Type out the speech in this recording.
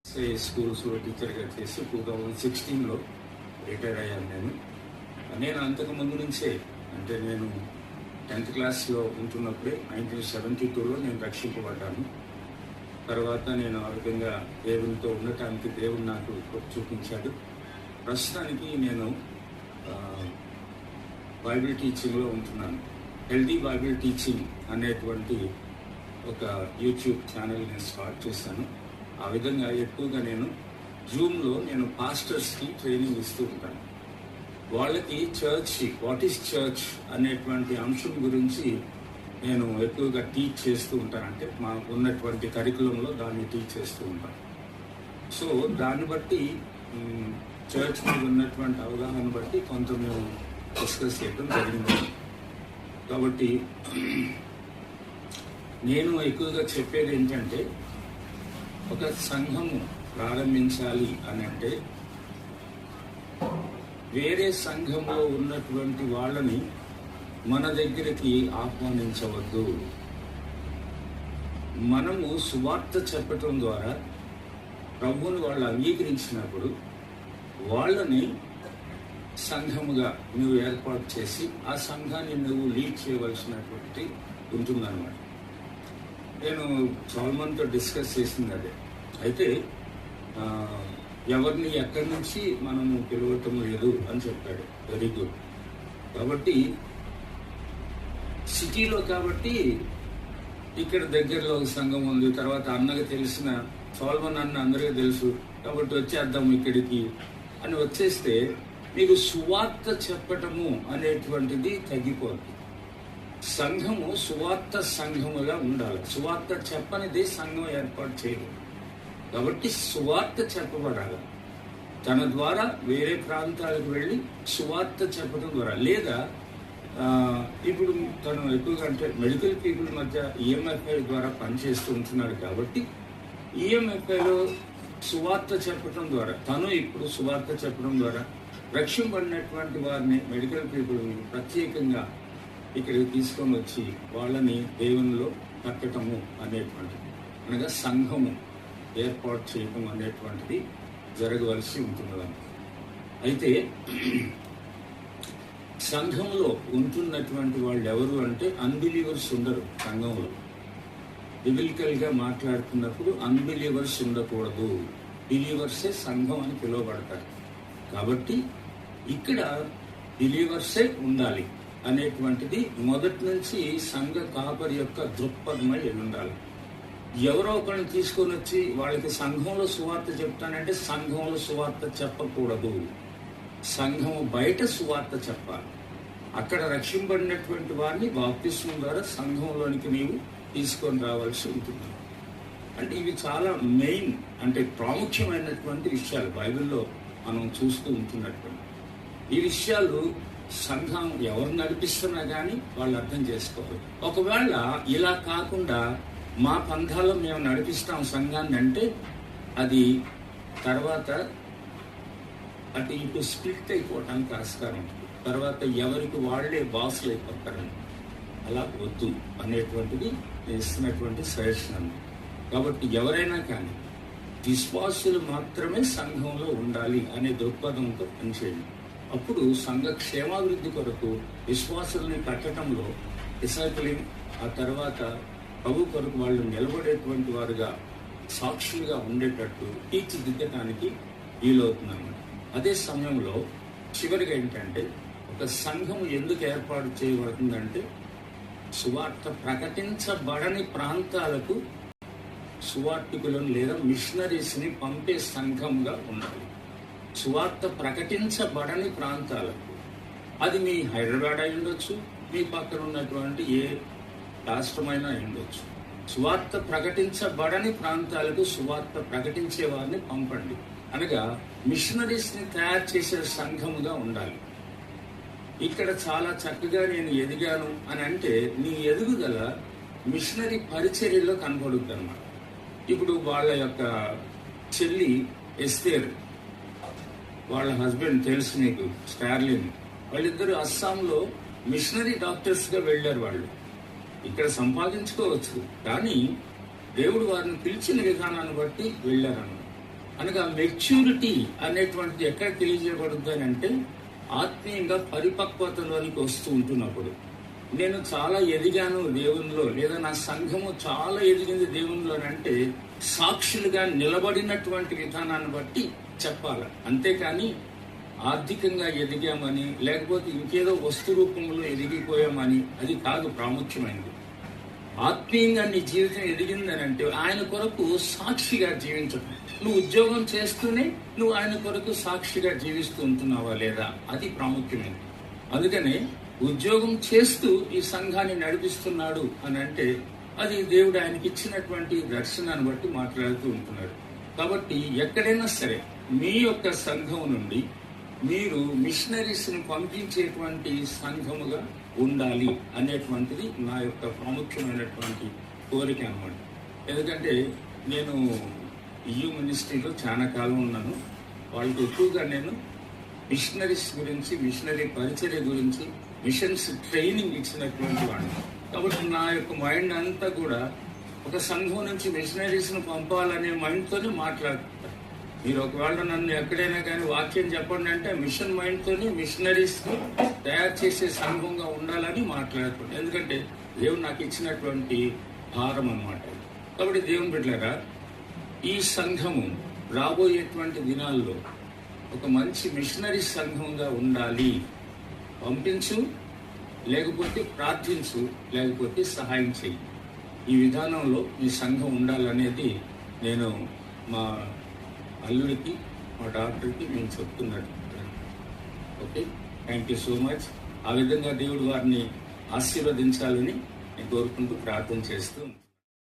స్కూల్స్లో టీచర్గా చేసి 2016లో రిటైర్ అయ్యాను. నేను అంతకుముందు నుంచే అంటే నేను 10th క్లాస్లో ఉంటున్నప్పుడే 1972లో నేను రక్షింపబడ్డాను. తర్వాత నేను ఆ విధంగా దేవునితో ఉండటానికి దేవుడు నాకు చూపించాడు. ప్రస్తుతానికి నేను బైబిల్ టీచింగ్లో ఉంటున్నాను. హెల్దీ బైబిల్ టీచింగ్ అనేటువంటి ఒక యూట్యూబ్ ఛానల్ నేను స్టార్ట్ చేశాను. ఆ విధంగా ఎక్కువగా నేను జూమ్లో నేను పాస్టర్స్కి ట్రైనింగ్ ఇస్తూ ఉంటాను. వాళ్ళకి చర్చ్, వాట్ ఈస్ చర్చ్ అనేటువంటి అంశం గురించి నేను ఎక్కువగా టీచ్ చేస్తూ ఉంటాను. అంటే మా ఉన్నటువంటి కరికులంలో దాన్ని టీచ్ చేస్తూ ఉంటాను. సో దాన్ని బట్టి చర్చ్ మీద ఉన్నటువంటి అవగాహన బట్టి కొంత మేము డిస్కస్ చేయడం జరిగింది. కాబట్టి నేను ఎక్కువగా చెప్పేది ఏంటంటే, ఒక సంఘము ప్రారంభించాలి అని అంటే వేరే సంఘంలో ఉన్నటువంటి వాళ్ళని మన దగ్గరికి ఆహ్వానించవద్దు. మనము సువార్త చెప్పటం ద్వారా ప్రభువుని వాళ్ళు అంగీకరించినప్పుడు వాళ్ళని సంఘముగా నువ్వు ఏర్పాటు చేసి ఆ సంఘాన్ని నువ్వు లీడ్ చేయవలసినటువంటి ఉంటుందన్నమాట. నేను సోల్మన్తో డిస్కస్ చేసింది అదే. అయితే ఎవరిని ఎక్కడి నుంచి మనము పిలవటం లేదు అని చెప్పాడు. Very good. కాబట్టి సిటీలో కాబట్టి ఇక్కడ దగ్గరలో ఒక సంఘం ఉంది. తర్వాత అన్నకు తెలిసిన సోల్మన్ అన్న అందరికీ తెలుసు కాబట్టి వచ్చేద్దాం ఇక్కడికి అని వచ్చేస్తే మీకు సువార్త చెప్పటము అనేటువంటిది తగ్గిపోతుంది. సంఘము సువార్త సంఘముగా ఉండాలి. సువార్త చెప్పనిది సంఘం ఏర్పాటు చేయలేదు. కాబట్టి సువార్త చెప్పబడాలి. తన ద్వారా వేరే ప్రాంతాలకు వెళ్ళి సువార్త చెప్పడం ద్వారా, లేదా ఇప్పుడు తను ఎక్కువగా అంటే మెడికల్ పీపుల్ మధ్య ఈఎంఎఫ్ఐ ద్వారా పనిచేస్తూ ఉంటున్నాడు. కాబట్టి ఈఎంఎఫ్ఐలో సువార్త చెప్పడం ద్వారా, తను ఇప్పుడు సువార్త చెప్పడం ద్వారా రక్షింపబడినటువంటి వారిని, మెడికల్ పీపుల్ని ప్రత్యేకంగా ఇక్కడికి తీసుకొని వచ్చి వాళ్ళని దేవునిలో కట్టటము అనేటువంటిది, అనగా సంఘము ఏర్పాటు చేయటం అనేటువంటిది జరగవలసి ఉంటున్నదని. అయితే సంఘంలో ఉంటున్నటువంటి వాళ్ళు ఎవరు అంటే అన్బిలీవర్స్ ఉండరు. సంఘంలో బిబిలికల్గా మాట్లాడుతున్నప్పుడు అన్బిలీవర్స్ ఉండకూడదు. బిలీవర్సే సంఘం అని పిలువబడతారు. కాబట్టి ఇక్కడ బిలీవర్సే ఉండాలి అనేటువంటిది మొదటి నుంచి సంఘ కాపరి యొక్క దృక్పథమై ఉండాలి. ఎవరో ఒకరిని తీసుకొని వచ్చి వాళ్ళకి సంఘంలో సువార్త చెప్తానంటే సంఘంలో సువార్త చెప్పకూడదు. సంఘం బయట సువార్త చెప్పాలి. అక్కడ రక్షింపబడినటువంటి వారిని బాప్తిస్మం ద్వారా సంఘంలోనికి నీవు తీసుకొని రావాల్సి ఉంటుంది. అంటే ఇవి చాలా మెయిన్, అంటే ప్రాముఖ్యమైనటువంటి విషయాలు బైబిల్లో మనం చూస్తూ ఉంటున్నటువంటి ఈ విషయాలు సంఘం ఎవరు నడిపిస్తున్నా కానీ వాళ్ళు అర్థం చేసుకోవాలి. ఒకవేళ ఇలా కాకుండా మా పంథాలో మేము నడిపిస్తాం సంఘాన్ని అంటే అది తర్వాత అటు ఇటు స్ప్లిట్ అయిపోవటానికి ఆస్కారం ఉంటుంది. తర్వాత ఎవరికి వాళ్ళే బాసులు అయిపోతారని. అలా వద్దు అనేటువంటిది నేను ఇస్తున్నటువంటి సజెషన్. కాబట్టి ఎవరైనా కానీ విశ్వాసులు మాత్రమే సంఘంలో ఉండాలి అనే దృక్పథంతో పనిచేయండి. అప్పుడు సంఘ క్షేమాభివృద్ధి కొరకు విశ్వాసుల్ని కట్టడంలో డిసైపులింగ్, ఆ తర్వాత ప్రభు కొరకు వాళ్ళు నిలబడేటువంటి వారుగా సాక్షులుగా ఉండేటట్టు తీర్చిదిద్దటానికి వీలవుతుందన్నమాట. అదే సమయంలో చివరిగా ఏంటంటే, ఒక సంఘము ఎందుకు ఏర్పాటు చేయబడుతుందంటే సువార్త ప్రకటించబడని ప్రాంతాలకు సువార్తికులను లేదా మిషనరీస్ని పంపే సంఘంగా ఉండాలి. సువార్త ప్రకటించబడని ప్రాంతాలకు, అది మీ హైదరాబాద్ అయి ఉండొచ్చు, మీ పక్కన ఉన్నటువంటి ఏ రాష్ట్రమైనా అయి ఉండొచ్చు. సువార్త ప్రకటించబడని ప్రాంతాలకు సువార్త ప్రకటించే వారిని పంపండి. అనగా మిషనరీస్ని తయారు చేసే సంఘముగా ఉండాలి. ఇక్కడ చాలా చక్కగా నేను ఎదిగాను అని అంటే నీ ఎదుగుదల మిషనరీ పరిచర్యలో కనపడుతుంది అన్నమాట. ఇప్పుడు వాళ్ళ యొక్క చెల్లి ఎస్తేర్, వాళ్ళ హస్బెండ్ తెలుసు నీకు, స్టార్లిన్, వాళ్ళిద్దరు అస్సాంలో మిషనరీ డాక్టర్స్గా వెళ్ళారు. వాళ్ళు ఇక్కడ సంపాదించుకోవచ్చు, కానీ దేవుడు వారిని పిలిచిన విధానాన్ని బట్టి వెళ్ళారన్నమాట. అనగా మెచ్యూరిటీ అనేటువంటిది ఎక్కడ తెలియజేయబడుద్ది అని అంటే ఆత్మీయంగా పరిపక్వతలోనికి వస్తూ ఉంటున్నప్పుడు. నేను చాలా ఎదిగాను దేవునిలో, లేదా నా సంఘము చాలా ఎదిగింది దేవునిలో అంటే సాక్షులుగా నిలబడినటువంటి విధానాన్ని బట్టి చెప్పాలి. అంతేకాని ఆర్థికంగా ఎదిగామని, లేకపోతే ఇంకేదో వస్తు రూపంలో ఎదిగిపోయామని అది కాదు ప్రాముఖ్యమైనది. ఆత్మీయంగా నీ జీవితం ఎదిగిందని అంటే ఆయన కొరకు సాక్షిగా జీవించడం. నువ్వు ఉద్యోగం చేస్తూనే నువ్వు ఆయన కొరకు సాక్షిగా జీవిస్తూ ఉంటున్నావా లేదా, అది ప్రాముఖ్యమైనది. అందుకనే ఉద్యోగం చేస్తూ ఈ సంఘాన్ని నడిపిస్తున్నాడు అని అంటే అది దేవుడు ఆయనకి ఇచ్చినటువంటి దర్శనాన్ని బట్టి మాట్లాడుతూ ఉంటున్నాడు. కాబట్టి ఎక్కడైనా సరే మీ యొక్క సంఘం నుండి మీరు మిషనరీస్ని పంపించేటువంటి సంఘముగా ఉండాలి అనేటువంటిది నా యొక్క ప్రాముఖ్యమైనటువంటి కోరిక అన్నమాట. ఎందుకంటే నేను EU మినిస్ట్రీలో చాలా కాలం ఉన్నాను. వాళ్ళకి ఎక్కువగా నేను మిషనరీస్ గురించి, మిషనరీ పరిచర్య గురించి, మిషన్స్ ట్రైనింగ్ ఇచ్చినటువంటి వాడిని. కాబట్టి నా యొక్క మైండ్ అంతా కూడా ఒక సంఘం నుంచి మిషనరీస్ను పంపాలనే మైండ్తోనే మాట్లాడుతుంటాను. మీరు ఒకవేళ నన్ను ఎక్కడైనా కానీ వాక్యం చెప్పండి అంటే మిషన్ మైండ్తోనే మిషనరీస్ని తయారు చేసే సంఘంగా ఉండాలని మాట్లాడుతున్నాను. ఎందుకంటే దేవుడు నాకు ఇచ్చినటువంటి భారం అన్నమాట. కాబట్టి దేవుని బిడ్డలారా, ఈ సంఘము రాబోయేటువంటి దినాల్లో ఒక మంచి మిషనరీ సంఘంగా ఉండాలి. పంపించు, లేకపోతే ప్రార్థించు, లేకపోతే సహాయం చెయ్యి. ఈ విధానంలో ఈ సంఘం ఉండాలనేది నేను మా అల్లుడికి, మా డాక్టర్కి నేను చెప్తున్నట్టు. Okay, thank you so much. ఆ విధంగా దేవుడు వారిని ఆశీర్వదించాలని నేను కోరుకుంటూ ప్రార్థన చేస్తూ